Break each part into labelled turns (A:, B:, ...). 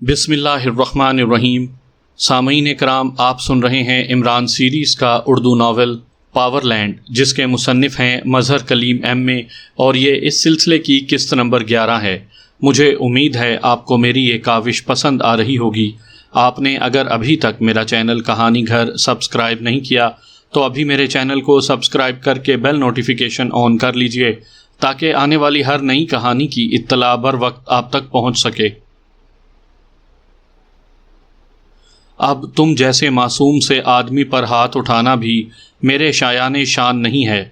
A: بسم اللہ الرحمن الرحیم۔ سامعین کرام، آپ سن رہے ہیں عمران سیریز کا اردو ناول پاور لینڈ، جس کے مصنف ہیں مظہر کلیم ایم اے، اور یہ اس سلسلے کی قسط نمبر 11 ہے۔ مجھے امید ہے آپ کو میری یہ کاوش پسند آ رہی ہوگی۔ آپ نے اگر ابھی تک میرا چینل کہانی گھر سبسکرائب نہیں کیا تو ابھی میرے چینل کو سبسکرائب کر کے بیل نوٹیفیکیشن آن کر لیجئے، تاکہ آنے والی ہر نئی کہانی کی اطلاع بر وقت آپ تک پہنچ سکے۔ اب تم جیسے معصوم سے آدمی پر ہاتھ اٹھانا بھی میرے شایان شان نہیں ہے۔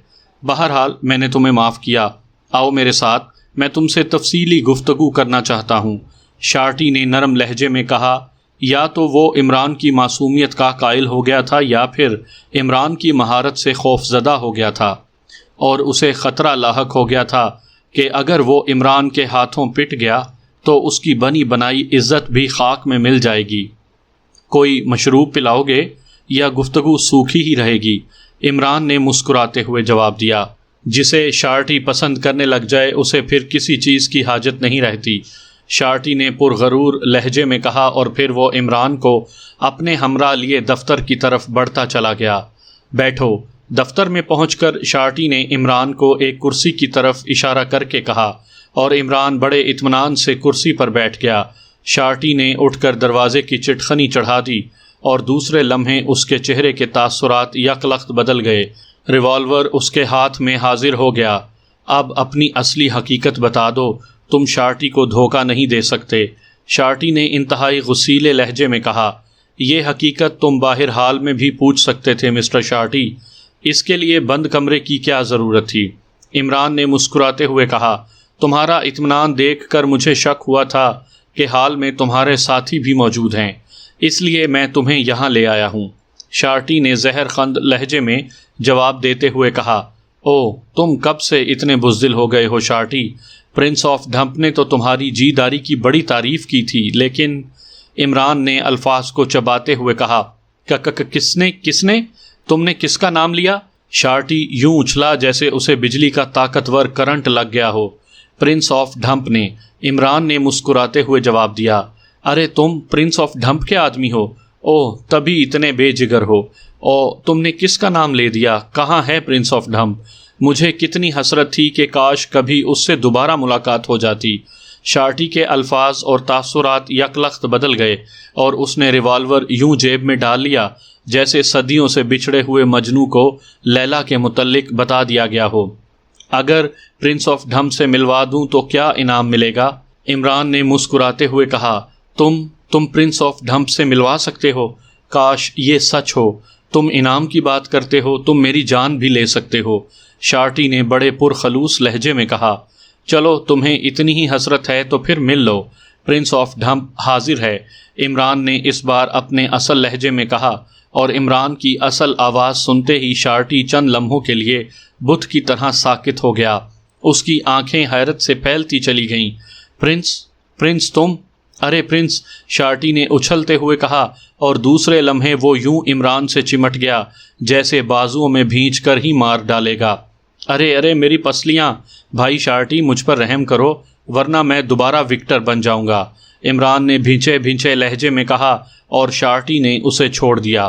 A: بہرحال میں نے تمہیں معاف کیا۔ آؤ میرے ساتھ، میں تم سے تفصیلی گفتگو کرنا چاہتا ہوں۔ شارٹی نے نرم لہجے میں کہا۔ یا تو وہ عمران کی معصومیت کا قائل ہو گیا تھا یا پھر عمران کی مہارت سے خوف زدہ ہو گیا تھا، اور اسے خطرہ لاحق ہو گیا تھا کہ اگر وہ عمران کے ہاتھوں پٹ گیا تو اس کی بنی بنائی عزت بھی خاک میں مل جائے گی۔ کوئی مشروب پلاؤ گے یا گفتگو سوکھی ہی رہے گی؟ عمران نے مسکراتے ہوئے جواب دیا۔ جسے شارٹی پسند کرنے لگ جائے اسے پھر کسی چیز کی حاجت نہیں رہتی، شارٹی نے پرغرور لہجے میں کہا، اور پھر وہ عمران کو اپنے ہمراہ لیے دفتر کی طرف بڑھتا چلا گیا۔ بیٹھو۔ دفتر میں پہنچ کر شارٹی نے عمران کو ایک کرسی کی طرف اشارہ کر کے کہا، اور عمران بڑے اطمینان سے کرسی پر بیٹھ گیا۔ شارٹی نے اٹھ کر دروازے کی چٹخنی چڑھا دی، اور دوسرے لمحے اس کے چہرے کے تاثرات یکلخت بدل گئے۔ ریوالور اس کے ہاتھ میں حاضر ہو گیا۔ اب اپنی اصلی حقیقت بتا دو، تم شارٹی کو دھوکہ نہیں دے سکتے، شارٹی نے انتہائی غصیلے لہجے میں کہا۔ یہ حقیقت تم باہر حال میں بھی پوچھ سکتے تھے مسٹر شارٹی، اس کے لیے بند کمرے کی کیا ضرورت تھی؟ عمران نے مسکراتے ہوئے کہا۔ تمہارا اطمینان دیکھ کر مجھے شک ہوا تھا کہ حال میں تمہارے ساتھی بھی موجود ہیں، اس لیے میں تمہیں یہاں لے آیا ہوں، شارٹی نے زہر خند لہجے میں جواب دیتے ہوئے کہا۔ او، تم کب سے اتنے بزدل ہو گئے ہو شارٹی؟ پرنس آف ڈھمپ نے تو تمہاری جی داری کی بڑی تعریف کی تھی، لیکن عمران نے الفاظ کو چباتے ہوئے کہا۔ کس نے تم نے کس کا نام لیا؟ شارٹی یوں اچھلا جیسے اسے بجلی کا طاقتور کرنٹ لگ گیا ہو۔ پرنس آف ڈھمپ نے، عمران نے مسکراتے ہوئے جواب دیا۔ ارے تم پرنس آف ڈھمپ کے آدمی ہو؟ اوہ، تبھی اتنے بے جگر ہو۔ او، تم نے کس کا نام لے دیا؟ کہاں ہے پرنس آف ڈھمپ؟ مجھے کتنی حسرت تھی کہ کاش کبھی اس سے دوبارہ ملاقات ہو جاتی۔ شارٹی کے الفاظ اور تاثرات یکلخت بدل گئے، اور اس نے ریوالور یوں جیب میں ڈال لیا جیسے صدیوں سے بچھڑے ہوئے مجنوں کو لیلا کے متعلق بتا دیا گیا ہو۔ اگر پرنس آف ڈھمپ سے ملوا دوں تو کیا انعام ملے گا؟ عمران نے مسکراتے ہوئے کہا۔ تم پرنس آف ڈھمپ سے ملوا سکتے ہو؟ کاش یہ سچ ہو۔ تم انعام کی بات کرتے ہو، تم میری جان بھی لے سکتے ہو، شارٹی نے بڑے پرخلوص لہجے میں کہا۔ چلو، تمہیں اتنی ہی حسرت ہے تو پھر مل لو، پرنس آف ڈھمپ حاضر ہے، عمران نے اس بار اپنے اصل لہجے میں کہا، اور عمران کی اصل آواز سنتے ہی شارٹی چند لمحوں کے لیے بت کی طرح ساکت ہو گیا۔ اس کی آنکھیں حیرت سے پھیلتی چلی گئیں۔ پرنس تم؟ ارے پرنس، شارٹی نے اچھلتے ہوئے کہا، اور دوسرے لمحے وہ یوں عمران سے چمٹ گیا جیسے بازوؤں میں بھینچ کر ہی مار ڈالے گا۔ ارے میری پسلیاں! بھائی شارٹی، مجھ پر رحم کرو، ورنہ میں دوبارہ وکٹر بن جاؤں گا، عمران نے بھینچے لہجے میں کہا، اور شارٹی نے اسے چھوڑ دیا۔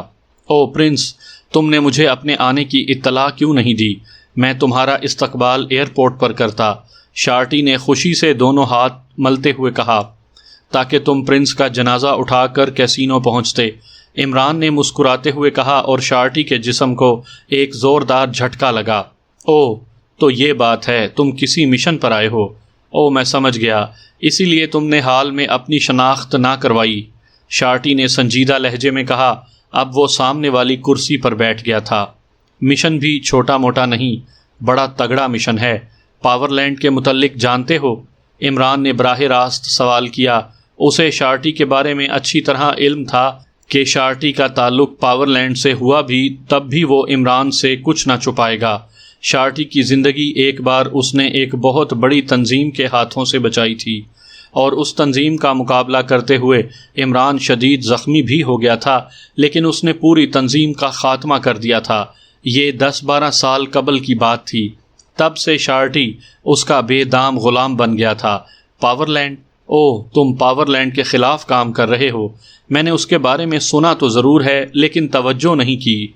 A: او پرنس، تم نے مجھے اپنے آنے کی اطلاع کیوں نہیں دی؟ میں تمہارا استقبال ایئرپورٹ پر کرتا، شارٹی نے خوشی سے دونوں ہاتھ ملتے ہوئے کہا، تاکہ تم پرنس کا جنازہ اٹھا کر کیسینو پہنچتے، عمران نے مسکراتے ہوئے کہا، اور شارٹی کے جسم کو ایک زوردار جھٹکا لگا۔ او، تو یہ بات ہے، تم کسی مشن پر آئے ہو؟ او، میں سمجھ گیا، اسی لیے تم نے حال میں اپنی شناخت نہ کروائی، شارٹی نے سنجیدہ لہجے میں کہا۔ اب وہ سامنے والی کرسی پر بیٹھ گیا تھا۔ مشن بھی چھوٹا موٹا نہیں، بڑا تگڑا مشن ہے۔ پاور لینڈ کے متعلق جانتے ہو؟ عمران نے براہ راست سوال کیا۔ اسے شارٹی کے بارے میں اچھی طرح علم تھا کہ شارٹی کا تعلق پاور لینڈ سے ہوا بھی تب بھی وہ عمران سے کچھ نہ چھپائے گا۔ شارٹی کی زندگی ایک بار اس نے ایک بہت بڑی تنظیم کے ہاتھوں سے بچائی تھی، اور اس تنظیم کا مقابلہ کرتے ہوئے عمران شدید زخمی بھی ہو گیا تھا، لیکن اس نے پوری تنظیم کا خاتمہ کر دیا تھا۔ یہ 10-12 سال قبل کی بات تھی۔ تب سے شارٹی اس کا بے دام غلام بن گیا تھا۔ پاور لینڈ، اوہ، تم پاور لینڈ کے خلاف کام کر رہے ہو۔ میں نے اس کے بارے میں سنا تو ضرور ہے لیکن توجہ نہیں کی،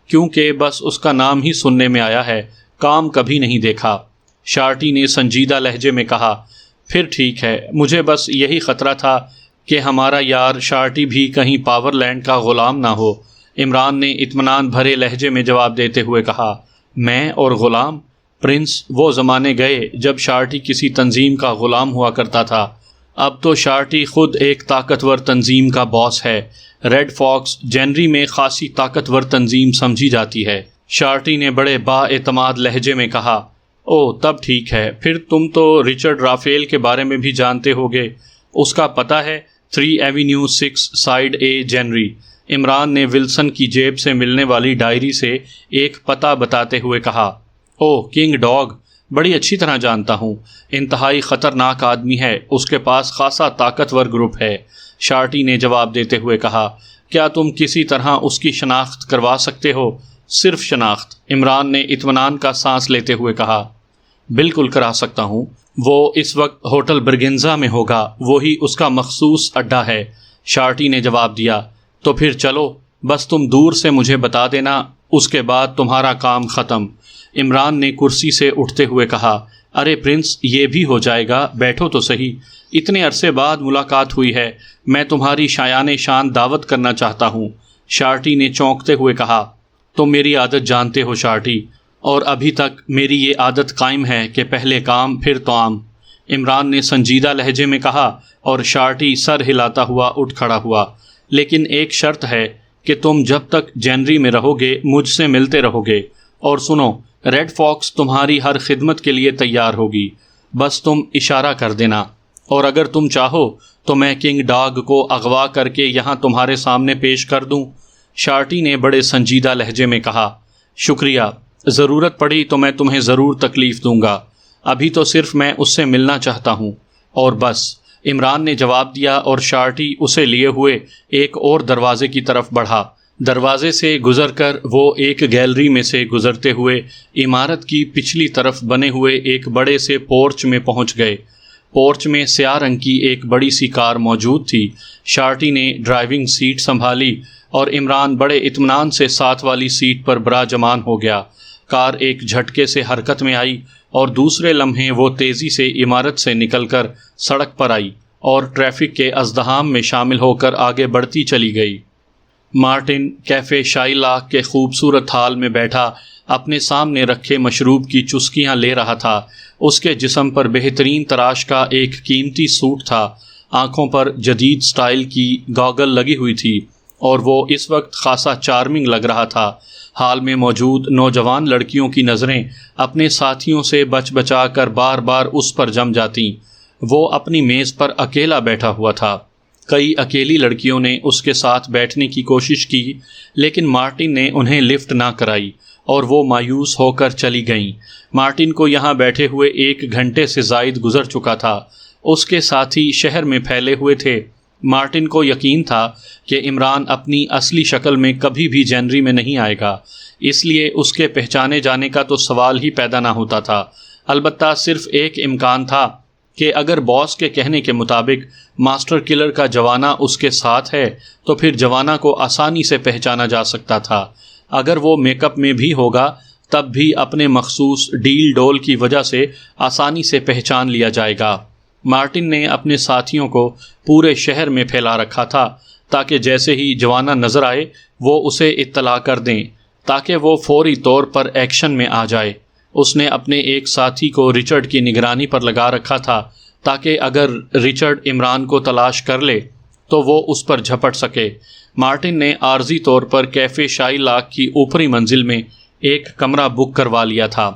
A: کیونکہ بس اس کا نام ہی سننے میں آیا ہے، کام کبھی نہیں دیکھا۔ شارٹی نے سنجیدہ لہجے میں کہا، پھر ٹھیک ہے، مجھے بس یہی خطرہ تھا کہ ہمارا یار شارٹی بھی کہیں پاور لینڈ کا غلام نہ ہو۔ عمران نے اطمینان بھرے لہجے میں جواب دیتے ہوئے کہا، میں اور غلام؟ پرنس، وہ زمانے گئے جب شارٹی کسی تنظیم کا غلام ہوا کرتا تھا۔ اب تو شارٹی خود ایک طاقتور تنظیم کا باس ہے۔ ریڈ فاکس جنری میں خاصی طاقتور تنظیم سمجھی جاتی ہے۔ شارٹی نے بڑے با اعتماد لہجے میں کہا، او تب ٹھیک ہے، پھر تم تو رچرڈ رافیل کے بارے میں بھی جانتے ہوگے، اس کا پتہ ہے 3 ایونیو 6 سائڈ اے جنری۔ عمران نے ولسن کی جیب سے ملنے والی ڈائری سے ایک پتہ بتاتے ہوئے کہا، او کنگ ڈاگ، بڑی اچھی طرح جانتا ہوں، انتہائی خطرناک آدمی ہے، اس کے پاس خاصا طاقتور گروپ ہے۔ شارٹی نے جواب دیتے ہوئے کہا، کیا تم کسی طرح اس کی شناخت کروا سکتے ہو؟ صرف شناخت؟ عمران نے اطمینان کا سانس لیتے ہوئے کہا، بالکل کرا سکتا ہوں، وہ اس وقت ہوٹل برگنزا میں ہوگا، وہی اس کا مخصوص اڈا ہے۔ شارٹی نے جواب دیا، تو پھر چلو، بس تم دور سے مجھے بتا دینا، اس کے بعد تمہارا کام ختم۔ عمران نے کرسی سے اٹھتے ہوئے کہا، ارے پرنس، یہ بھی ہو جائے گا، بیٹھو تو صحیح، اتنے عرصے بعد ملاقات ہوئی ہے، میں تمہاری شایان شان دعوت کرنا چاہتا ہوں۔ شارٹی نے چونکتے ہوئے کہا، تم میری عادت جانتے ہو شارٹی، اور ابھی تک میری یہ عادت قائم ہے کہ پہلے کام پھر طعام۔ عمران نے سنجیدہ لہجے میں کہا، اور شارٹی سر ہلاتا ہوا اٹھ کھڑا ہوا، لیکن ایک شرط ہے کہ تم جب تک جنری میں رہو گے مجھ سے ملتے رہو گے، اور سنو، ریڈ فاکس تمہاری ہر خدمت کے لیے تیار ہوگی، بس تم اشارہ کر دینا، اور اگر تم چاہو تو میں کنگ ڈاگ کو اغوا کر کے یہاں تمہارے سامنے پیش کر دوں۔ شارٹی نے بڑے سنجیدہ لہجے میں کہا، شکریہ، ضرورت پڑی تو میں تمہیں ضرور تکلیف دوں گا، ابھی تو صرف میں اس سے ملنا چاہتا ہوں، اور بس۔ عمران نے جواب دیا اور شارٹی اسے لیے ہوئے ایک اور دروازے کی طرف بڑھا۔ دروازے سے گزر کر وہ ایک گیلری میں سے گزرتے ہوئے عمارت کی پچھلی طرف بنے ہوئے ایک بڑے سے پورچ میں پہنچ گئے۔ پورچ میں سیاہ رنگ کی ایک بڑی سی کار موجود تھی۔ شارٹی نے ڈرائیونگ سیٹ سنبھالی اور عمران بڑے اطمینان سے ساتھ والی سیٹ پر براجمان ہو گیا۔ کار ایک جھٹکے سے حرکت میں آئی اور دوسرے لمحے وہ تیزی سے عمارت سے نکل کر سڑک پر آئی اور ٹریفک کے ازدحام میں شامل ہو کر آگے بڑھتی چلی گئی۔ مارٹن کیفے شائلاک کے خوبصورت ہال میں بیٹھا اپنے سامنے رکھے مشروب کی چسکیاں لے رہا تھا۔ اس کے جسم پر بہترین تراش کا ایک قیمتی سوٹ تھا، آنکھوں پر جدید سٹائل کی گاگل لگی ہوئی تھی اور وہ اس وقت خاصا چارمنگ لگ رہا تھا۔ ہال میں موجود نوجوان لڑکیوں کی نظریں اپنے ساتھیوں سے بچ بچا کر بار بار اس پر جم جاتیں۔ وہ اپنی میز پر اکیلا بیٹھا ہوا تھا۔ کئی اکیلی لڑکیوں نے اس کے ساتھ بیٹھنے کی کوشش کی لیکن مارٹن نے انہیں لفٹ نہ کرائی اور وہ مایوس ہو کر چلی گئیں۔ مارٹن کو یہاں بیٹھے ہوئے 1 گھنٹے سے زائد گزر چکا تھا۔ اس کے ساتھی شہر میں پھیلے ہوئے تھے۔ مارٹن کو یقین تھا کہ عمران اپنی اصلی شکل میں کبھی بھی جنری میں نہیں آئے گا، اس لیے اس کے پہچانے جانے کا تو سوال ہی پیدا نہ ہوتا تھا۔ البتہ صرف ایک امکان تھا کہ اگر باس کے کہنے کے مطابق ماسٹر کلر کا جوانہ اس کے ساتھ ہے تو پھر جوانہ کو آسانی سے پہچانا جا سکتا تھا۔ اگر وہ میک اپ میں بھی ہوگا تب بھی اپنے مخصوص ڈیل ڈول کی وجہ سے آسانی سے پہچان لیا جائے گا۔ مارٹن نے اپنے ساتھیوں کو پورے شہر میں پھیلا رکھا تھا تاکہ جیسے ہی جوانہ نظر آئے وہ اسے اطلاع کر دیں تاکہ وہ فوری طور پر ایکشن میں آ جائے۔ اس نے اپنے ایک ساتھی کو رچرڈ کی نگرانی پر لگا رکھا تھا تاکہ اگر رچرڈ عمران کو تلاش کر لے تو وہ اس پر جھپٹ سکے۔ مارٹن نے عارضی طور پر کیفے شائلاک کی اوپری منزل میں ایک کمرہ بک کروا لیا تھا،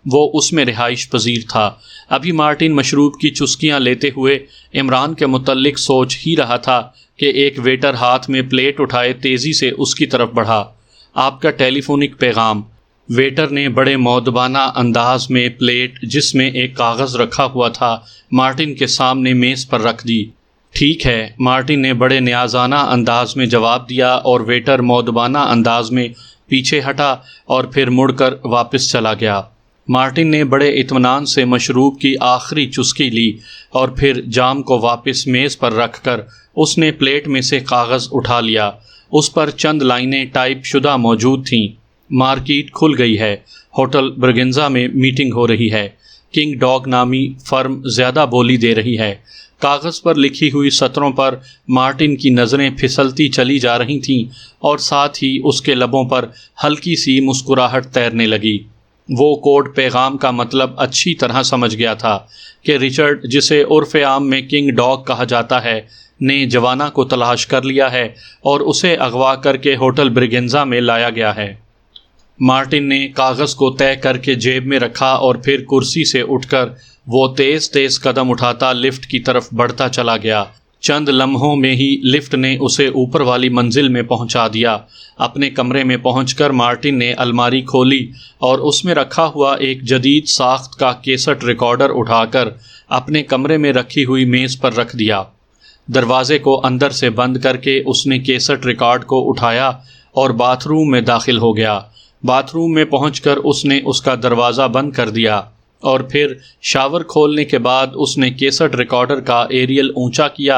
A: وہ اس میں رہائش پذیر تھا۔ ابھی مارٹن مشروب کی چسکیاں لیتے ہوئے عمران کے متعلق سوچ ہی رہا تھا کہ ایک ویٹر ہاتھ میں پلیٹ اٹھائے تیزی سے اس کی طرف بڑھا۔ آپ کا ٹیلی فونک پیغام۔ ویٹر نے بڑے مؤدبانہ انداز میں پلیٹ جس میں ایک کاغذ رکھا ہوا تھا مارٹن کے سامنے میز پر رکھ دی۔ ٹھیک ہے، مارٹن نے بڑے نیازانہ انداز میں جواب دیا اور ویٹر مؤدبانہ انداز میں پیچھے ہٹا اور پھر مڑ کر واپس چلا گیا۔ مارٹن نے بڑے اطمینان سے مشروب کی آخری چسکی لی اور پھر جام کو واپس میز پر رکھ کر اس نے پلیٹ میں سے کاغذ اٹھا لیا۔ اس پر چند لائنیں ٹائپ شدہ موجود تھیں۔ مارکیٹ کھل گئی ہے، ہوٹل برگنزا میں میٹنگ ہو رہی ہے، کنگ ڈاگ نامی فرم زیادہ بولی دے رہی ہے۔ کاغذ پر لکھی ہوئی سطروں پر مارٹن کی نظریں پھسلتی چلی جا رہی تھیں اور ساتھ ہی اس کے لبوں پر ہلکی سی مسکراہٹ تیرنے لگی۔ وہ کوڈ پیغام کا مطلب اچھی طرح سمجھ گیا تھا کہ رچرڈ، جسے عرف عام میں کنگ ڈاگ کہا جاتا ہے، نے جوانا کو تلاش کر لیا ہے اور اسے اغوا کر کے ہوٹل برگنزا میں لایا گیا ہے۔ مارٹن نے کاغذ کو طے کر کے جیب میں رکھا اور پھر کرسی سے اٹھ کر وہ تیز تیز قدم اٹھاتا لفٹ کی طرف بڑھتا چلا گیا۔ چند لمحوں میں ہی لفٹ نے اسے اوپر والی منزل میں پہنچا دیا۔ اپنے کمرے میں پہنچ کر مارٹن نے الماری کھولی اور اس میں رکھا ہوا ایک جدید ساخت کا کیسٹ ریکارڈر اٹھا کر اپنے کمرے میں رکھی ہوئی میز پر رکھ دیا۔ دروازے کو اندر سے بند کر کے اس نے کیسٹ ریکارڈ کو اٹھایا اور باتھ روم میں داخل ہو گیا۔ باتھ روم میں پہنچ کر اس نے اس کا دروازہ بند کر دیا اور پھر شاور کھولنے کے بعد اس نے کیسٹ ریکارڈر کا ایریل اونچا کیا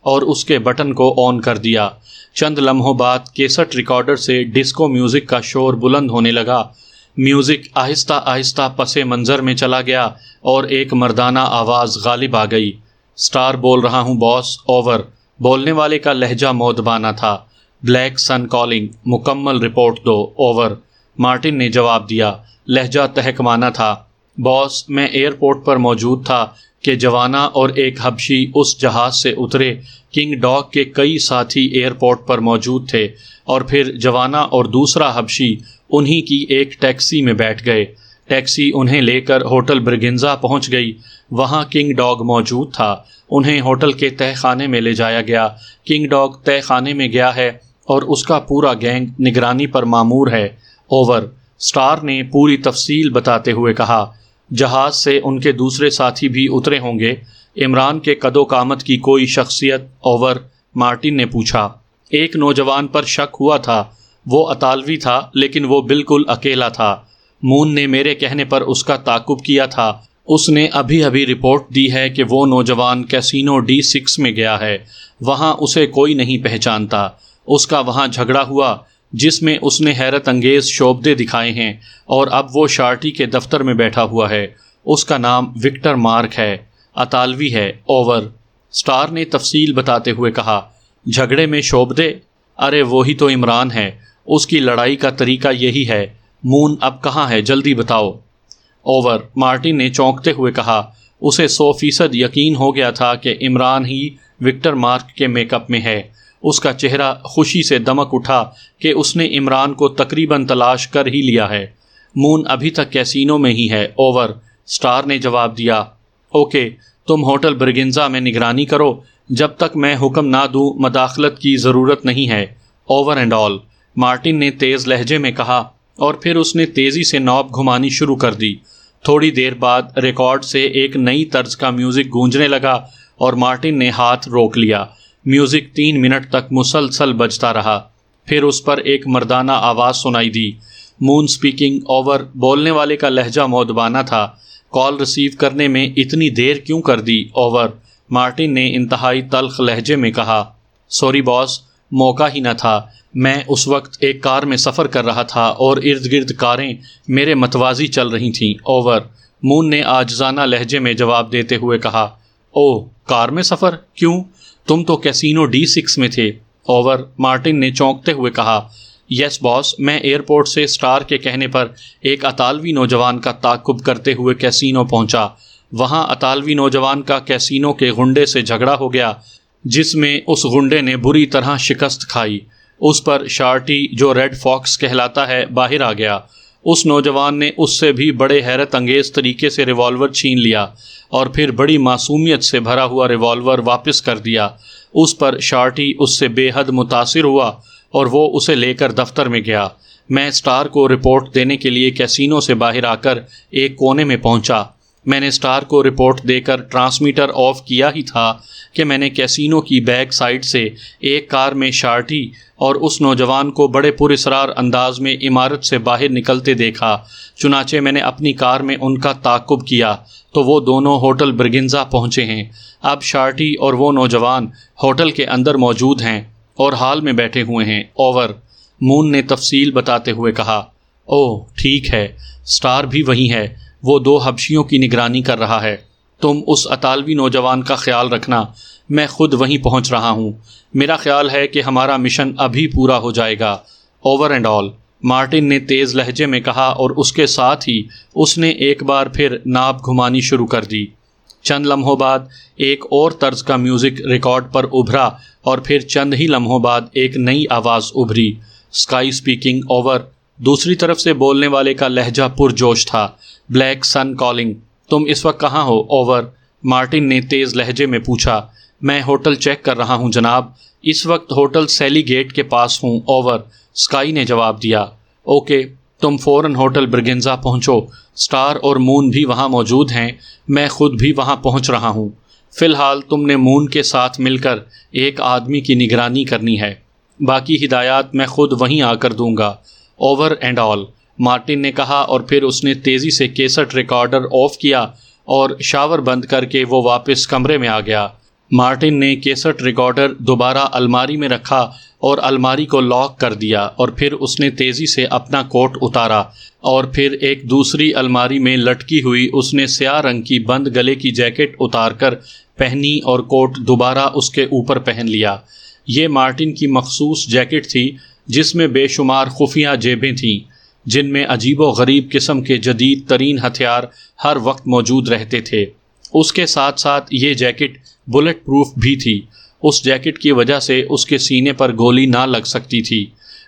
A: اور اس کے بٹن کو آن کر دیا۔ چند لمحوں بعد کیسٹ ریکارڈر سے ڈسکو میوزک کا شور بلند ہونے لگا۔ میوزک آہستہ آہستہ پس منظر میں چلا گیا اور ایک مردانہ آواز غالب آ گئی۔ اسٹار بول رہا ہوں باس، اوور۔ بولنے والے کا لہجہ مودبانہ تھا۔ بلیک سن کالنگ، مکمل رپورٹ دو، اوور۔ مارٹن نے جواب دیا۔ لہجہ تہکمانہ تھا۔ باس، میں ایئرپورٹ پر موجود تھا کہ جوانا اور ایک حبشی اس جہاز سے اترے۔ کنگ ڈاگ کے کئی ساتھی ایئرپورٹ پر موجود تھے اور پھر جوانا اور دوسرا حبشی انہی کی ایک ٹیکسی میں بیٹھ گئے۔ ٹیکسی انہیں لے کر ہوٹل برگنزا پہنچ گئی۔ وہاں کنگ ڈاگ موجود تھا۔ انہیں ہوٹل کے تہہ خانے میں لے جایا گیا۔ کنگ ڈاگ تہہ خانے میں گیا ہے اور اس کا پورا گینگ نگرانی پر مامور ہے، اوور۔ اسٹار نے پوری تفصیل بتاتے ہوئے کہا۔ جہاز سے ان کے دوسرے ساتھی بھی اترے ہوں گے؟ عمران کے قد و قامت کی کوئی شخصیت، اوور؟ مارٹن نے پوچھا۔ ایک نوجوان پر شک ہوا تھا، وہ اطالوی تھا لیکن وہ بالکل اکیلا تھا۔ مون نے میرے کہنے پر اس کا تعاقب کیا تھا۔ اس نے ابھی رپورٹ دی ہے کہ وہ نوجوان کیسینو D6 میں گیا ہے۔ وہاں اسے کوئی نہیں پہچانتا۔ اس کا وہاں جھگڑا ہوا جس میں اس نے حیرت انگیز شعبدے دکھائے ہیں اور اب وہ شارٹی کے دفتر میں بیٹھا ہوا ہے۔ اس کا نام وکٹر مارک ہے، اطالوی ہے، اوور۔ اسٹار نے تفصیل بتاتے ہوئے کہا۔ جھگڑے میں شعبدے؟ ارے وہی تو عمران ہے، اس کی لڑائی کا طریقہ یہی ہے۔ مون اب کہاں ہے، جلدی بتاؤ، اوور۔ مارٹن نے چونکتے ہوئے کہا۔ اسے 100% یقین ہو گیا تھا کہ عمران ہی وکٹر مارک کے میک اپ میں ہے۔ اس کا چہرہ خوشی سے دمک اٹھا کہ اس نے عمران کو تقریباً تلاش کر ہی لیا ہے۔ مون ابھی تک کیسینو میں ہی ہے، اوور۔ اسٹار نے جواب دیا۔ اوکے، تم ہوٹل برگنزا میں نگرانی کرو، جب تک میں حکم نہ دوں مداخلت کی ضرورت نہیں ہے، اوور اینڈ آل۔ مارٹن نے تیز لہجے میں کہا اور پھر اس نے تیزی سے نوب گھمانی شروع کر دی۔ تھوڑی دیر بعد ریکارڈ سے ایک نئی طرز کا میوزک گونجنے لگا اور مارٹن نے ہاتھ روک لیا۔ میوزک 3 منٹ تک مسلسل بجتا رہا۔ پھر اس پر ایک مردانہ آواز سنائی دی۔ مون سپیکنگ، اوور۔ بولنے والے کا لہجہ مودبانہ تھا۔ کال ریسیو کرنے میں اتنی دیر کیوں کر دی، اوور؟ مارٹن نے انتہائی تلخ لہجے میں کہا۔ سوری باس، موقع ہی نہ تھا۔ میں اس وقت ایک کار میں سفر کر رہا تھا اور ارد گرد کاریں میرے متوازی چل رہی تھیں، اوور۔ مون نے عاجزانہ لہجے میں جواب دیتے ہوئے کہا۔ اوہ، کار میں سفر؟ کیوں؟ تم تو کیسینو D6 میں تھے، اوور۔ مارٹن نے چونکتے ہوئے کہا۔ یس باس، میں ایئرپورٹ سے اسٹار کے کہنے پر ایک اطالوی نوجوان کا تعاقب کرتے ہوئے کیسینو پہنچا۔ وہاں اطالوی نوجوان کا کیسینو کے غنڈے سے جھگڑا ہو گیا جس میں اس غنڈے نے بری طرح شکست کھائی۔ اس پر شارٹی، جو ریڈ فاکس کہلاتا ہے، باہر آ گیا۔ اس نوجوان نے اس سے بھی بڑے حیرت انگیز طریقے سے ریوالور چھین لیا اور پھر بڑی معصومیت سے بھرا ہوا ریوالور واپس کر دیا۔ اس پر شارٹی اس سے بے حد متاثر ہوا اور وہ اسے لے کر دفتر میں گیا۔ میں اسٹار کو رپورٹ دینے کے لیے کیسینو سے باہر آ کر ایک کونے میں پہنچا۔ میں نے اسٹار کو رپورٹ دے کر ٹرانسمیٹر آف کیا ہی تھا کہ میں نے کیسینو کی بیک سائڈ سے ایک کار میں شارٹی اور اس نوجوان کو بڑے پراسرار انداز میں عمارت سے باہر نکلتے دیکھا۔ چنانچہ میں نے اپنی کار میں ان کا تعاقب کیا تو وہ دونوں ہوٹل برگنزا پہنچے ہیں۔ اب شارٹی اور وہ نوجوان ہوٹل کے اندر موجود ہیں اور ہال میں بیٹھے ہوئے ہیں۔ اوور، مون نے تفصیل بتاتے ہوئے کہا۔ اوہ ٹھیک ہے، اسٹار بھی وہیں ہے، وہ 2 حبشیوں کی نگرانی کر رہا ہے۔ تم اس اطالوی نوجوان کا خیال رکھنا، میں خود وہیں پہنچ رہا ہوں۔ میرا خیال ہے کہ ہمارا مشن ابھی پورا ہو جائے گا۔ اوور اینڈ آل، مارٹن نے تیز لہجے میں کہا اور اس کے ساتھ ہی اس نے ایک بار پھر ناب گھمانی شروع کر دی۔ چند لمحوں بعد ایک اور طرز کا میوزک ریکارڈ پر ابھرا اور پھر چند ہی لمحوں بعد ایک نئی آواز ابھری۔ Sky speaking. اوور، دوسری طرف سے بولنے والے کا لہجہ پرجوش تھا۔ بلیک سن کالنگ، تم اس وقت کہاں ہو؟ اوور، مارٹن نے تیز لہجے میں پوچھا۔ میں ہوٹل چیک کر رہا ہوں جناب، اس وقت ہوٹل سیلی گیٹ کے پاس ہوں۔ اوور، اسکائی نے جواب دیا۔ اوکے، تم فوراً ہوٹل برگنزا پہنچو، اسٹار اور مون بھی وہاں موجود ہیں، میں خود بھی وہاں پہنچ رہا ہوں۔ فی الحال تم نے مون کے ساتھ مل کر ایک آدمی کی نگرانی کرنی ہے، باقی ہدایات میں خود وہیں آ کر دوں گا۔ اوور اینڈ آل، مارٹن نے کہا اور پھر اس نے تیزی سے کیسٹ ریکارڈر آف کیا اور شاور بند کر کے وہ واپس کمرے میں آ گیا۔ مارٹن نے کیسٹ ریکارڈر دوبارہ الماری میں رکھا اور الماری کو لاک کر دیا اور پھر اس نے تیزی سے اپنا کوٹ اتارا اور پھر ایک دوسری الماری میں لٹکی ہوئی اس نے سیاہ رنگ کی بند گلے کی جیکٹ اتار کر پہنی اور کوٹ دوبارہ اس کے اوپر پہن لیا۔ یہ مارٹن کی مخصوص جیکٹ تھی جس میں بے شمار خفیہ جیبیں تھیں جن میں عجیب و غریب قسم کے جدید ترین ہتھیار ہر وقت موجود رہتے تھے۔ اس کے ساتھ ساتھ یہ جیکٹ بلٹ پروف بھی تھی، اس جیکٹ کی وجہ سے اس کے سینے پر گولی نہ لگ سکتی تھی۔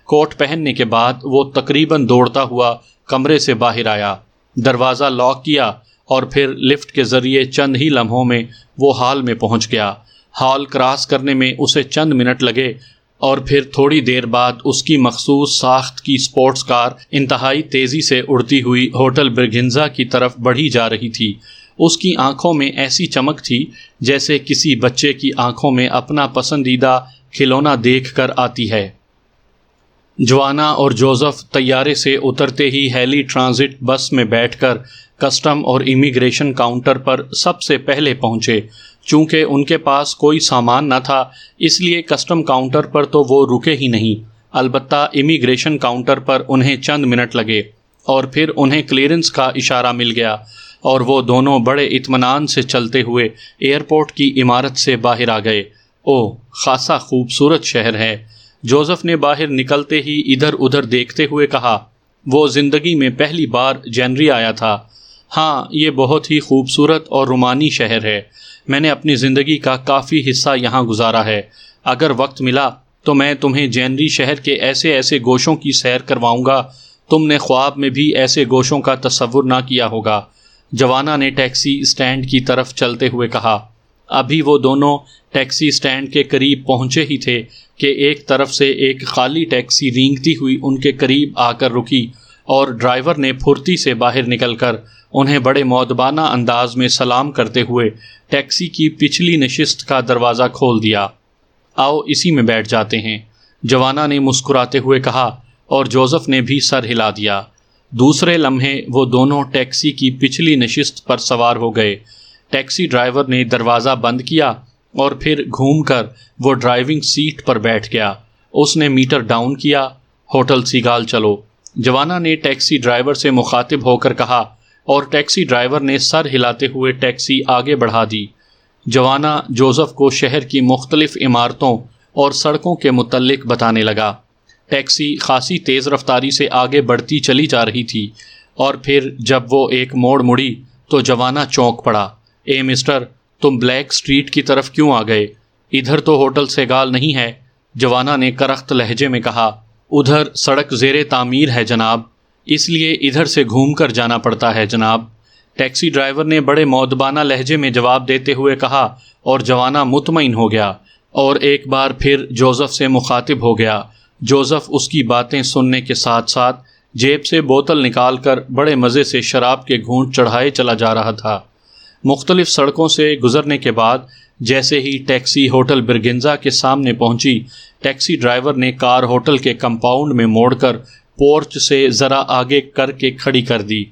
A: کوٹ پہننے کے بعد وہ تقریباً دوڑتا ہوا کمرے سے باہر آیا، دروازہ لاک کیا اور پھر لفٹ کے ذریعے چند ہی لمحوں میں وہ ہال میں پہنچ گیا۔ ہال کراس کرنے میں اسے چند منٹ لگے اور پھر تھوڑی دیر بعد اس کی مخصوص ساخت کی سپورٹس کار انتہائی تیزی سے اڑتی ہوئی ہوٹل برگنزا کی طرف بڑھی جا رہی تھی۔ اس کی آنکھوں میں ایسی چمک تھی جیسے کسی بچے کی آنکھوں میں اپنا پسندیدہ کھلونا دیکھ کر آتی ہے۔ جوانا اور جوزف طیارے سے اترتے ہی ہیلی ٹرانزٹ بس میں بیٹھ کر کسٹم اور امیگریشن کاؤنٹر پر سب سے پہلے پہنچے۔ چونکہ ان کے پاس کوئی سامان نہ تھا اس لیے کسٹم کاؤنٹر پر تو وہ رکے ہی نہیں، البتہ امیگریشن کاؤنٹر پر انہیں چند منٹ لگے اور پھر انہیں کلیئرنس کا اشارہ مل گیا اور وہ دونوں بڑے اطمینان سے چلتے ہوئے ایئرپورٹ کی عمارت سے باہر آ گئے۔ اوہ، خاصا خوبصورت شہر ہے، جوزف نے باہر نکلتے ہی ادھر ادھر دیکھتے ہوئے کہا۔ وہ زندگی میں پہلی بار جنری آیا تھا۔ ہاں، یہ بہت ہی خوبصورت اور رومانی شہر ہے، میں نے اپنی زندگی کا کافی حصہ یہاں گزارا ہے۔ اگر وقت ملا تو میں تمہیں جنری شہر کے ایسے ایسے گوشوں کی سیر کرواؤں گا، تم نے خواب میں بھی ایسے گوشوں کا تصور نہ کیا ہوگا۔ جوانا نے ٹیکسی اسٹینڈ کی طرف چلتے ہوئے کہا۔ ابھی وہ دونوں ٹیکسی اسٹینڈ کے قریب پہنچے ہی تھے کہ ایک طرف سے ایک خالی ٹیکسی رینگتی ہوئی ان کے قریب آ کر رکی اور ڈرائیور نے پھرتی سے باہر نکل کر انہیں بڑے مؤدبانہ انداز میں سلام کرتے ہوئے ٹیکسی کی پچھلی نشست کا دروازہ کھول دیا۔ آؤ اسی میں بیٹھ جاتے ہیں، جوانا نے مسکراتے ہوئے کہا اور جوزف نے بھی سر ہلا دیا۔ دوسرے لمحے وہ دونوں ٹیکسی کی پچھلی نشست پر سوار ہو گئے۔ ٹیکسی ڈرائیور نے دروازہ بند کیا اور پھر گھوم کر وہ ڈرائیونگ سیٹ پر بیٹھ گیا۔ اس نے میٹر ڈاؤن کیا۔ ہوٹل سیگال چلو، جوانا نے ٹیکسی ڈرائیور سے مخاطب ہو کر کہا اور ٹیکسی ڈرائیور نے سر ہلاتے ہوئے ٹیکسی آگے بڑھا دی۔ جوانا جوزف کو شہر کی مختلف عمارتوں اور سڑکوں کے متعلق بتانے لگا۔ ٹیکسی خاصی تیز رفتاری سے آگے بڑھتی چلی جا رہی تھی اور پھر جب وہ ایک موڑ مڑی تو جوانا چونک پڑا۔ اے مسٹر، تم بلیک اسٹریٹ کی طرف کیوں آ گئے؟ ادھر تو ہوٹل سیگال نہیں ہے، جوانا نے کرخت لہجے میں کہا۔ ادھر سڑک زیر تعمیر ہے جناب، اس لیے ادھر سے گھوم کر جانا پڑتا ہے جناب، ٹیکسی ڈرائیور نے بڑے مؤدبانہ لہجے میں جواب دیتے ہوئے کہا اور جوانا مطمئن ہو گیا اور ایک بار پھر جوزف سے مخاطب ہو گیا۔ جوزف اس کی باتیں سننے کے ساتھ ساتھ جیب سے بوتل نکال کر بڑے مزے سے شراب کے گھونٹ چڑھائے چلا جا رہا تھا۔ مختلف سڑکوں سے گزرنے کے بعد جیسے ہی ٹیکسی ہوٹل برگنزا کے سامنے پہنچی، ٹیکسی ڈرائیور نے کار ہوٹل کے کمپاؤنڈ میں موڑ کر پورچ سے ذرا آگے کر کے کھڑی کر دی۔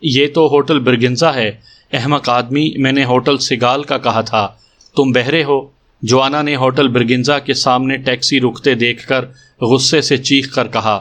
A: یہ تو ہوٹل برگنزا ہے، احمق آدمی، میں نے ہوٹل سگال کا کہا تھا، تم بہرے ہو؟ جوانا نے ہوٹل برگنزا کے سامنے ٹیکسی رکتے دیکھ کر غصے سے چیخ کر کہا،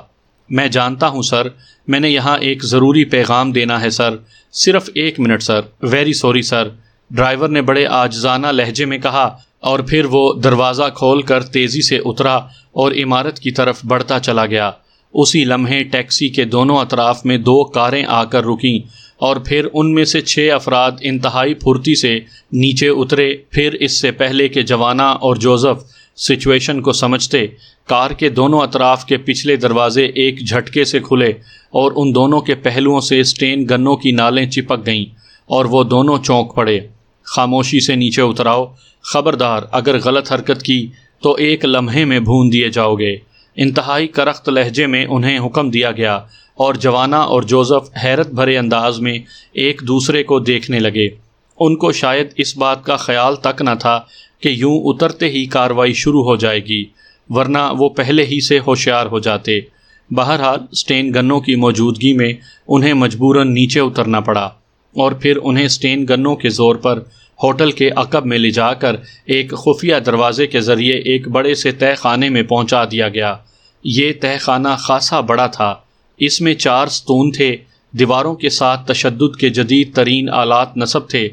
A: میں جانتا ہوں سر، میں نے یہاں ایک ضروری پیغام دینا ہے سر، صرف 1 minute sir, very sorry sir, driver نے بڑے عاجزانہ لہجے میں کہا، اور پھر وہ دروازہ کھول کر تیزی سے اترا اور عمارت کی طرف بڑھتا چلا گیا۔ اسی لمحے ٹیکسی کے دونوں اطراف میں 2 کاریں آ کر رکیں اور پھر ان میں سے 6 افراد انتہائی پھرتی سے نیچے اترے۔ پھر اس سے پہلے کہ جوانا اور جوزف سچویشن کو سمجھتے، کار کے دونوں اطراف کے پچھلے دروازے ایک جھٹکے سے کھلے اور ان دونوں کے پہلوؤں سے اسٹین گنوں کی نالیں چپک گئیں اور وہ دونوں چونک پڑے۔ خاموشی سے نیچے اتراؤ، خبردار اگر غلط حرکت کی تو 1 لمحے میں بھون دیے جاؤ گے، انتہائی کرخت لہجے میں انہیں حکم دیا گیا، اور جوانا اور جوزف حیرت بھرے انداز میں ایک دوسرے کو دیکھنے لگے۔ ان کو شاید اس بات کا خیال تک نہ تھا کہ یوں اترتے ہی کارروائی شروع ہو جائے گی، ورنہ وہ پہلے ہی سے ہوشیار ہو جاتے۔ بہرحال اسٹین گنوں کی موجودگی میں انہیں مجبوراً نیچے اترنا پڑا، اور پھر انہیں اسٹین گنوں کے زور پر ہوٹل کے عقب میں لے جا کر ایک خفیہ دروازے کے ذریعے ایک بڑے سے تہہ خانے میں پہنچا دیا گیا۔ یہ تہہ خانہ خاصا بڑا تھا، اس میں 4 ستون تھے، دیواروں کے ساتھ تشدد کے جدید ترین آلات نصب تھے۔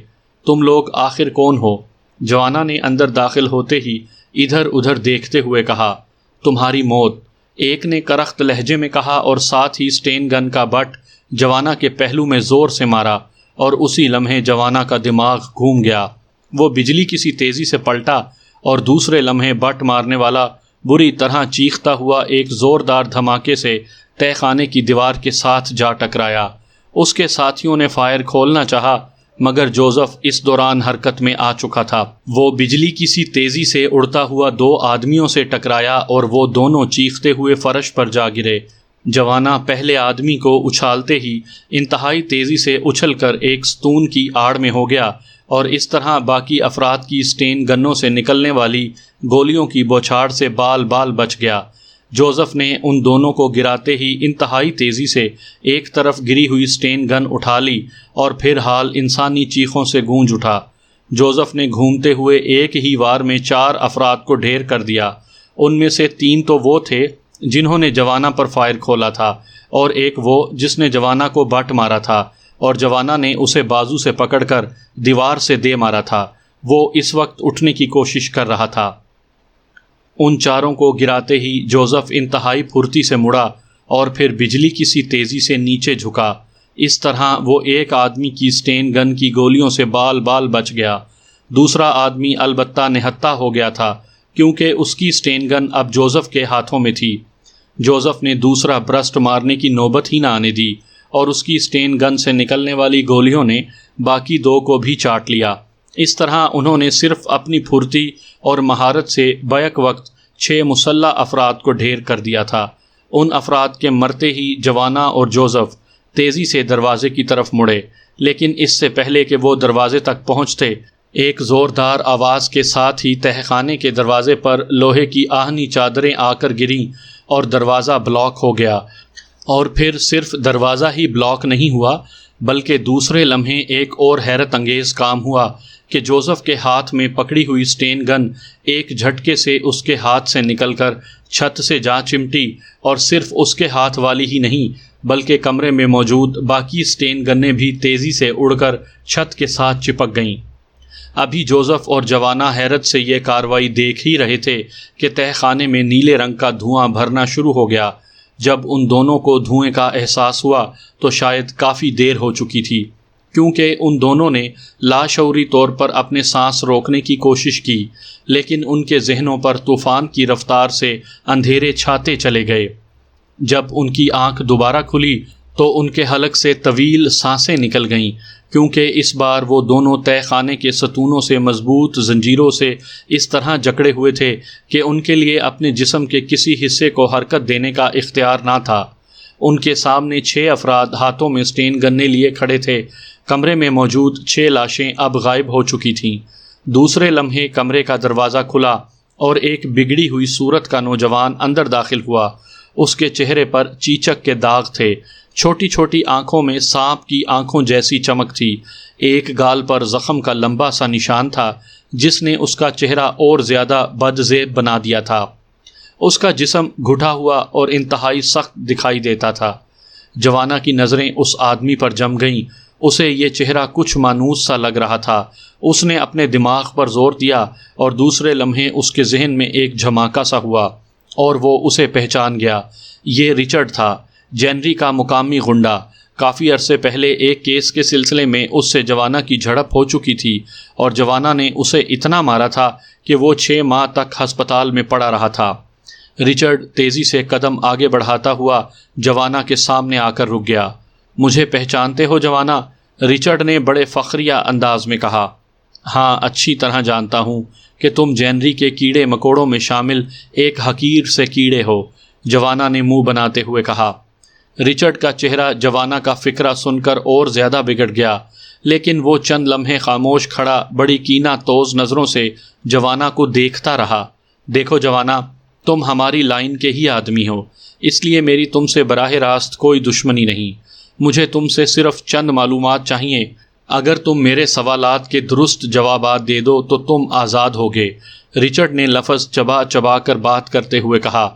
A: تم لوگ آخر کون ہو؟ جوانا نے اندر داخل ہوتے ہی ادھر ادھر دیکھتے ہوئے کہا۔ تمہاری موت، ایک نے کرخت لہجے میں کہا، اور ساتھ ہی اسٹین گن کا بٹ جوانا کے پہلو میں زور سے مارا، اور اسی لمحے جوانا کا دماغ گھوم گیا۔ وہ بجلی کسی تیزی سے پلٹا اور دوسرے لمحے بٹ مارنے والا بری طرح چیختا ہوا ایک زوردار دھماکے سے تہہ خانے کی دیوار کے ساتھ جا ٹکرایا۔ اس کے ساتھیوں نے فائر کھولنا چاہا، مگر جوزف اس دوران حرکت میں آ چکا تھا۔ وہ بجلی کسی تیزی سے اڑتا ہوا 2 آدمیوں سے ٹکرایا اور وہ دونوں چیختے ہوئے فرش پر جا گرے۔ جوانا پہلے آدمی کو اچھالتے ہی انتہائی تیزی سے اچھل کر ایک ستون کی آڑ میں ہو گیا، اور اس طرح باقی افراد کی اسٹین گنوں سے نکلنے والی گولیوں کی بوچھاڑ سے بال بال بچ گیا۔ جوزف نے ان دونوں کو گراتے ہی انتہائی تیزی سے ایک طرف گری ہوئی اسٹین گن اٹھا لی، اور پھر حال انسانی چیخوں سے گونج اٹھا۔ جوزف نے گھومتے ہوئے ایک ہی وار میں 4 افراد کو ڈھیر کر دیا۔ ان میں سے 3 تو وہ تھے جنہوں نے جوانا پر فائر کھولا تھا، اور ایک وہ جس نے جوانا کو بٹ مارا تھا، اور جوانا نے اسے بازو سے پکڑ کر دیوار سے دے مارا تھا۔ وہ اس وقت اٹھنے کی کوشش کر رہا تھا۔ ان 4 کو گراتے ہی جوزف انتہائی پھرتی سے مڑا، اور پھر بجلی کسی تیزی سے نیچے جھکا۔ اس طرح وہ ایک آدمی کی اسٹین گن کی گولیوں سے بال بال بچ گیا۔ دوسرا آدمی البتہ نہتھا ہو گیا تھا، کیونکہ اس کی اسٹین گن اب جوزف کے ہاتھوں میں تھی۔ جوزف نے دوسرا برسٹ مارنے کی نوبت ہی نہ آنے دی، اور اس کی اسٹین گن سے نکلنے والی گولیوں نے باقی 2 کو بھی چاٹ لیا۔ اس طرح انہوں نے صرف اپنی پھرتی اور مہارت سے بیک وقت 6 مسلح افراد کو ڈھیر کر دیا تھا۔ ان افراد کے مرتے ہی جوانا اور جوزف تیزی سے دروازے کی طرف مڑے، لیکن اس سے پہلے کہ وہ دروازے تک پہنچتے، ایک زوردار آواز کے ساتھ ہی تہہ خانے کے دروازے پر لوہے کی آہنی چادریں آ کر گریں اور دروازہ بلاک ہو گیا۔ اور پھر صرف دروازہ ہی بلاک نہیں ہوا، بلکہ دوسرے لمحے ایک اور حیرت انگیز کام ہوا کہ جوزف کے ہاتھ میں پکڑی ہوئی اسٹین گن ایک جھٹکے سے اس کے ہاتھ سے نکل کر چھت سے جا چمٹی، اور صرف اس کے ہاتھ والی ہی نہیں بلکہ کمرے میں موجود باقی اسٹین گنیں بھی تیزی سے اڑ کر چھت کے ساتھ چپک گئیں۔ ابھی جوزف اور جوانا حیرت سے یہ کاروائی دیکھ ہی رہے تھے کہ تہہ خانے میں نیلے رنگ کا دھواں بھرنا شروع ہو گیا۔ جب ان دونوں کو دھوئیں کا احساس ہوا تو شاید کافی دیر ہو چکی تھی، کیونکہ ان دونوں نے لاشعوری طور پر اپنے سانس روکنے کی کوشش کی، لیکن ان کے ذہنوں پر طوفان کی رفتار سے اندھیرے چھاتے چلے گئے۔ جب ان کی آنکھ دوبارہ کھلی تو ان کے حلق سے طویل سانسیں نکل گئیں، کیونکہ اس بار وہ دونوں تہہ خانے کے ستونوں سے مضبوط زنجیروں سے اس طرح جکڑے ہوئے تھے کہ ان کے لیے اپنے جسم کے کسی حصے کو حرکت دینے کا اختیار نہ تھا۔ ان کے سامنے 6 افراد ہاتھوں میں اسٹین گنیں لیے کھڑے تھے۔ کمرے میں موجود 6 لاشیں اب غائب ہو چکی تھیں۔ دوسرے لمحے کمرے کا دروازہ کھلا اور ایک بگڑی ہوئی صورت کا نوجوان اندر داخل ہوا۔ اس کے چہرے پر چیچک کے داغ تھے، چھوٹی چھوٹی آنکھوں میں سانپ کی آنکھوں جیسی چمک تھی۔ ایک گال پر زخم کا لمبا سا نشان تھا جس نے اس کا چہرہ اور زیادہ بدزیب بنا دیا تھا۔ اس کا جسم گھٹا ہوا اور انتہائی سخت دکھائی دیتا تھا۔ جوانا کی نظریں اس آدمی پر جم گئیں۔ اسے یہ چہرہ کچھ مانوس سا لگ رہا تھا۔ اس نے اپنے دماغ پر زور دیا اور دوسرے لمحے اس کے ذہن میں ایک جھماکا سا ہوا اور وہ اسے پہچان گیا۔ یہ رچرڈ تھا، جینری کا مقامی غنڈہ۔ کافی عرصے پہلے ایک کیس کے سلسلے میں اس سے جوانا کی جھڑپ ہو چکی تھی اور جوانا نے اسے اتنا مارا تھا کہ وہ 6 ماہ تک ہسپتال میں پڑا رہا تھا۔ رچرڈ تیزی سے قدم آگے بڑھاتا ہوا جوانا کے سامنے آ کر رک گیا۔ مجھے پہچانتے ہو جوانا؟ رچرڈ نے بڑے فخریہ انداز میں کہا۔ ہاں، اچھی طرح جانتا ہوں کہ تم جینری کے کیڑے مکوڑوں میں شامل ایک حقیر سے کیڑے ہو، جوانا نے منہ بناتے ہوئے کہا۔ رچرڈ کا چہرہ جوانا کا فکرہ سن کر اور زیادہ بگڑ گیا، لیکن وہ چند لمحے خاموش کھڑا بڑی کینہ توز نظروں سے جوانا کو دیکھتا رہا۔ دیکھو جوانا، تم ہماری لائن کے ہی آدمی ہو، اس لیے میری تم سے براہ راست کوئی دشمنی نہیں۔ مجھے تم سے صرف چند معلومات چاہیے۔ اگر تم میرے سوالات کے درست جوابات دے دو تو تم آزاد ہوگے۔ رچرڈ نے لفظ چبا چبا کر بات کرتے ہوئے کہا۔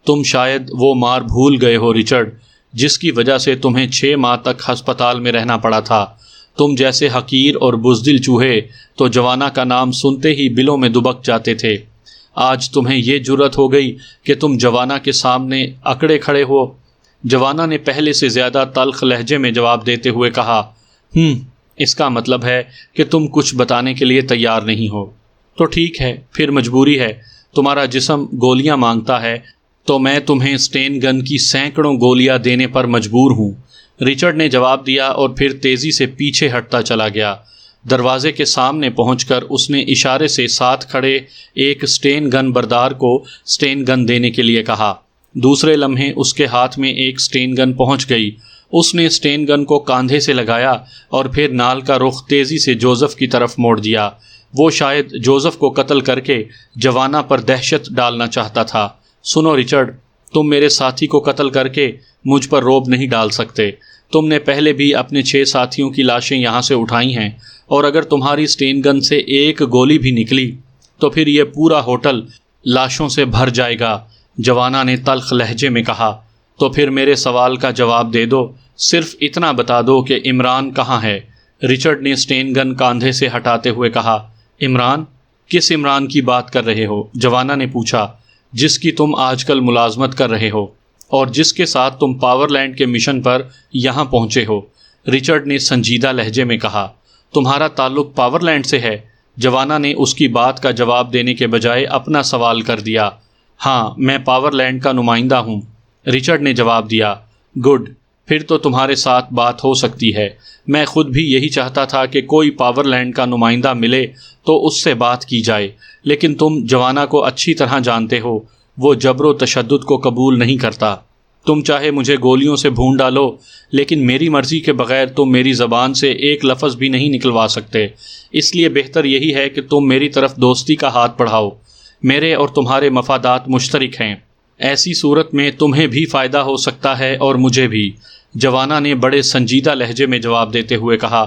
A: تم شاید وہ مار بھول گئے ہو رچرڈ، جس کی وجہ سے تمہیں 6 ماہ تک ہسپتال میں رہنا پڑا تھا۔ تم جیسے حقیر اور بزدل چوہے تو جوانا کا نام سنتے ہی بلوں میں دبک جاتے تھے۔ آج تمہیں یہ جرأت ہو گئی کہ تم جوانا کے سامنے اکڑے کھڑے ہو۔ جوانا نے پہلے سے زیادہ تلخ لہجے میں جواب دیتے ہوئے کہا۔ اس کا مطلب ہے کہ تم کچھ بتانے کے لیے تیار نہیں ہو۔ تو ٹھیک ہے، پھر مجبوری ہے۔ تمہارا جسم گولیاں مانگتا ہے تو میں تمہیں اسٹین گن کی سینکڑوں گولیاں دینے پر مجبور ہوں، رچرڈ نے جواب دیا اور پھر تیزی سے پیچھے ہٹتا چلا گیا۔ دروازے کے سامنے پہنچ کر اس نے اشارے سے ساتھ کھڑے ایک اسٹین گن بردار کو اسٹین گن دینے کے لیے کہا۔ دوسرے لمحے اس کے ہاتھ میں ایک اسٹین گن پہنچ گئی۔ اس نے اسٹین گن کو کاندھے سے لگایا اور پھر نال کا رخ تیزی سے جوزف کی طرف موڑ دیا۔ وہ شاید جوزف کو قتل کر کے جوانا پر دہشت ڈالنا چاہتا تھا۔ سنو رچرڈ، تم میرے ساتھی کو قتل کر کے مجھ پر روب نہیں ڈال سکتے۔ تم نے پہلے بھی اپنے 6 ساتھیوں کی لاشیں یہاں سے اٹھائی ہیں، اور اگر تمہاری اسٹین گن سے ایک گولی بھی نکلی تو پھر یہ پورا ہوٹل لاشوں سے بھر جائے گا، جوانا نے تلخ لہجے میں کہا۔ تو پھر میرے سوال کا جواب دے دو، صرف اتنا بتا دو کہ عمران کہاں ہے، رچرڈ نے اسٹین گن کاندھے سے ہٹاتے ہوئے کہا۔ عمران؟ کس عمران کی بات کر رہے ہو؟ جوانا نے پوچھا۔ جس کی تم آج کل ملازمت کر رہے ہو اور جس کے ساتھ تم پاور لینڈ کے مشن پر یہاں پہنچے ہو، رچرڈ نے سنجیدہ لہجے میں کہا۔ تمہارا تعلق پاور لینڈ سے ہے؟ جوانا نے اس کی بات کا جواب دینے کے بجائے اپنا سوال کر دیا۔ ہاں، میں پاور لینڈ کا نمائندہ ہوں، رچرڈ نے جواب دیا۔ گڈ، پھر تو تمہارے ساتھ بات ہو سکتی ہے۔ میں خود بھی یہی چاہتا تھا کہ کوئی پاور لینڈ کا نمائندہ ملے تو اس سے بات کی جائے، لیکن تم جوانا کو اچھی طرح جانتے ہو، وہ جبر و تشدد کو قبول نہیں کرتا۔ تم چاہے مجھے گولیوں سے بھون ڈالو، لیکن میری مرضی کے بغیر تم میری زبان سے ایک لفظ بھی نہیں نکلوا سکتے۔ اس لیے بہتر یہی ہے کہ تم میری طرف دوستی کا ہاتھ بڑھاؤ۔ میرے اور تمہارے مفادات مشترک ہیں، ایسی صورت میں تمہیں بھی فائدہ ہو سکتا ہے اور مجھے بھی، جوانا نے بڑے سنجیدہ لہجے میں جواب دیتے ہوئے کہا۔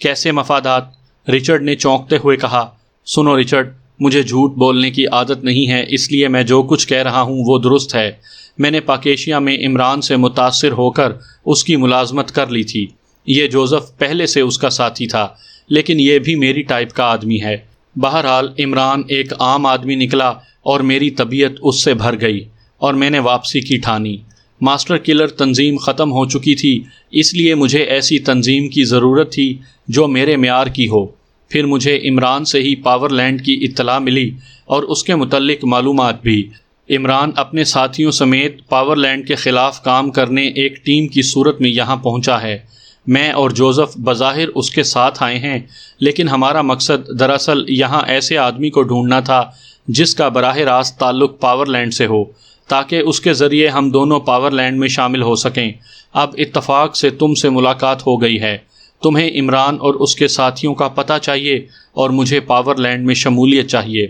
A: کیسے مفادات؟ رچرڈ نے چونکتے ہوئے کہا۔ سنو رچرڈ، مجھے جھوٹ بولنے کی عادت نہیں ہے، اس لیے میں جو کچھ کہہ رہا ہوں وہ درست ہے۔ میں نے پاکیشیا میں عمران سے متاثر ہو کر اس کی ملازمت کر لی تھی۔ یہ جوزف پہلے سے اس کا ساتھی تھا، لیکن یہ بھی میری ٹائپ کا آدمی ہے۔ بہرحال عمران ایک عام آدمی نکلا اور میری طبیعت اس سے بھر گئی اور میں نے واپسی کی ٹھانی۔ ماسٹر کلر تنظیم ختم ہو چکی تھی، اس لیے مجھے ایسی تنظیم کی ضرورت تھی جو میرے معیار کی ہو۔ پھر مجھے عمران سے ہی پاور لینڈ کی اطلاع ملی اور اس کے متعلق معلومات بھی۔ عمران اپنے ساتھیوں سمیت پاور لینڈ کے خلاف کام کرنے ایک ٹیم کی صورت میں یہاں پہنچا ہے۔ میں اور جوزف بظاہر اس کے ساتھ آئے ہیں، لیکن ہمارا مقصد دراصل یہاں ایسے آدمی کو ڈھونڈنا تھا جس کا براہ راست تعلق پاور لینڈ سے ہو، تاکہ اس کے ذریعے ہم دونوں پاور لینڈ میں شامل ہو سکیں۔ اب اتفاق سے تم سے ملاقات ہو گئی ہے۔ تمہیں عمران اور اس کے ساتھیوں کا پتہ چاہیے اور مجھے پاور لینڈ میں شمولیت چاہیے۔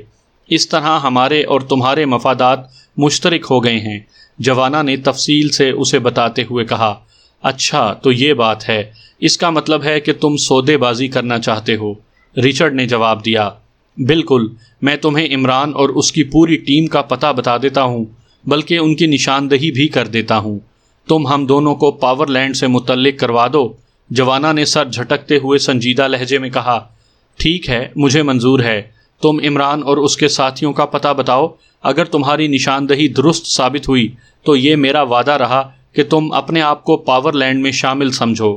A: اس طرح ہمارے اور تمہارے مفادات مشترک ہو گئے ہیں۔ جوانا نے تفصیل سے اسے بتاتے ہوئے کہا، اچھا تو یہ بات ہے، اس کا مطلب ہے کہ تم سودے بازی کرنا چاہتے ہو۔ رچرڈ نے جواب دیا، بالکل، میں تمہیں عمران اور اس کی پوری ٹیم کا پتہ بتا دیتا ہوں، بلکہ ان کی نشاندہی بھی کر دیتا ہوں۔ تم ہم دونوں کو پاور لینڈ سے متعلق کروا دو۔ جوانا نے سر جھٹکتے ہوئے سنجیدہ لہجے میں کہا، ٹھیک ہے، مجھے منظور ہے۔ تم عمران اور اس کے ساتھیوں کا پتہ بتاؤ۔ اگر تمہاری نشاندہی درست ثابت ہوئی تو یہ میرا وعدہ رہا کہ تم اپنے آپ کو پاور لینڈ میں شامل سمجھو۔